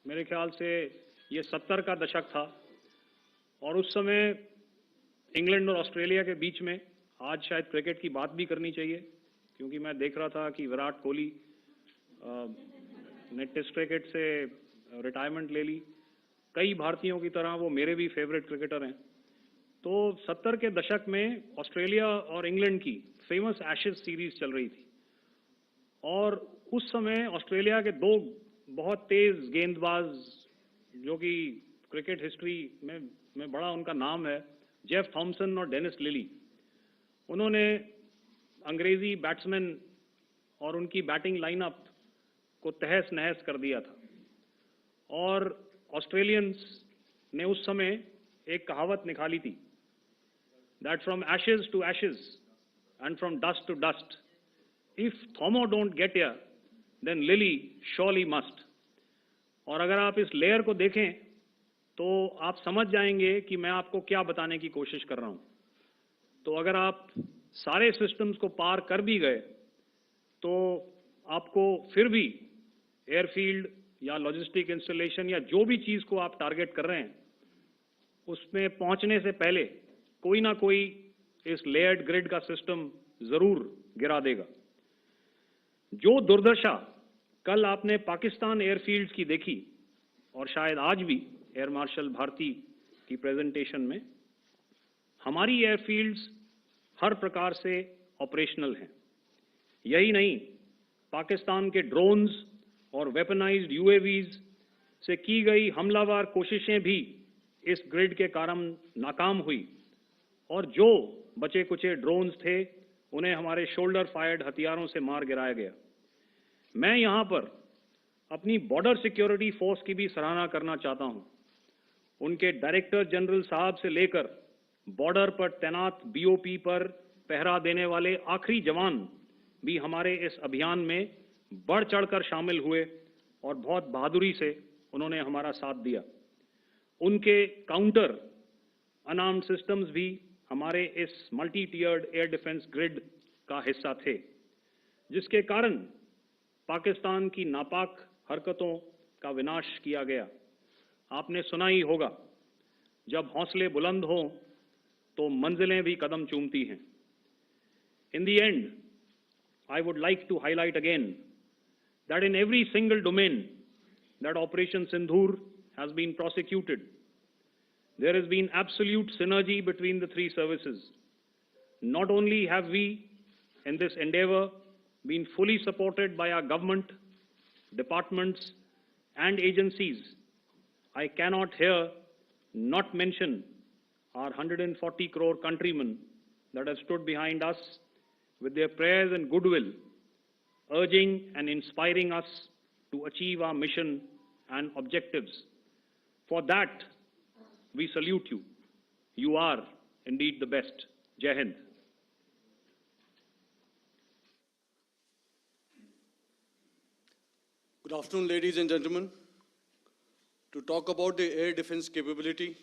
मेरे ख्याल से ये 70 का दशक था और उस समय इंग्लैंड और ऑस्ट्रेलिया के बीच में आज शायद क्रिकेट की बात भी करनी चाहिए, क्योंकि मैं देख रहा था कि विराट कोहली ने टेस्ट क्रिकेट से रिटायरमेंट ले ली। कई भारतीयों की तरह वो मेरे भी फेवरेट क्रिकेटर हैं। तो 70 के दशक में ऑस्ट्रेलिया और इंग्लैंड की फेमस एशेज सीरीज चल रही थी और उस समय ऑस्ट्रेलिया के दो बहुत तेज गेंदबाज, जो कि क्रिकेट हिस्ट्री में बड़ा उनका नाम है, जेफ थॉमसन और डेनिस लिली, उन्होंने अंग्रेजी बैट्समैन और उनकी बैटिंग लाइनअप को तहस नहस कर दिया था। और ऑस्ट्रेलियंस ने उस समय एक कहावत निकाली थी, that from ashes to ashes and from dust to dust, if Thommo don't get here then Lillee surely must. और अगर आप इस लेयर को देखें तो आप समझ जाएंगे कि मैं आपको क्या बताने की कोशिश कर रहा हूं। तो अगर आप सारे सिस्टम्स को पार कर भी गए तो आपको फिर भी एयरफील्ड या लॉजिस्टिक इंस्टॉलेशन या जो भी चीज को आप टारगेट कर रहे हैं उसमें पहुंचने से पहले कोई ना कोई इस लेयर्ड ग्रिड का सिस्टम जरूर गिरा देगा। जो दुर्दशा कल आपने पाकिस्तान एयरफील्ड्स की देखी और शायद आज भी एयर मार्शल भारती की प्रेजेंटेशन में, हमारी एयरफील्ड्स हर प्रकार से ऑपरेशनल हैं। यही नहीं, पाकिस्तान के ड्रोन्स और वेपनाइज्ड यूएवीज से की गई हमलावर कोशिशें भी इस ग्रिड के कारण नाकाम हुई और जो बचे कुचे ड्रोन्स थे उन्हें हमारे शोल्डर फायर्ड हथियारों से मार गिराया गया। मैं यहां पर अपनी बॉर्डर सिक्योरिटी फोर्स की भी सराहना करना चाहता हूं। उनके डायरेक्टर जनरल साहब से लेकर बॉर्डर पर तैनात बीओपी पर पहरा देने वाले आखिरी जवान भी हमारे इस अभियान में बढ़ चढ़कर शामिल हुए और बहुत बहादुरी से उन्होंने हमारा साथ दिया। उनके काउंटर अनार्म्ड सिस्टम्स भी हमारे इस मल्टी टियर्ड एयर डिफेंस ग्रिड का हिस्सा थे, जिसके कारण पाकिस्तान की नापाक हरकतों का विनाश किया गया। आपने सुना ही होगा, जब हौसले बुलंद हों तो मंजिलें भी कदम चूमती हैं। In the end, I would like to highlight again that in every single domain that Operation Sindhur has been prosecuted, there has been absolute synergy between the three services. Not only have we, in this endeavor, been fully supported by our government, departments, and agencies, I cannot here not mention our 140 crore countrymen that have stood behind us with their prayers and goodwill, urging and inspiring us to achieve our mission and objectives. For that, we salute you. You are indeed the best. Jai Hind. Good afternoon, ladies and gentlemen. To talk about the air defense capability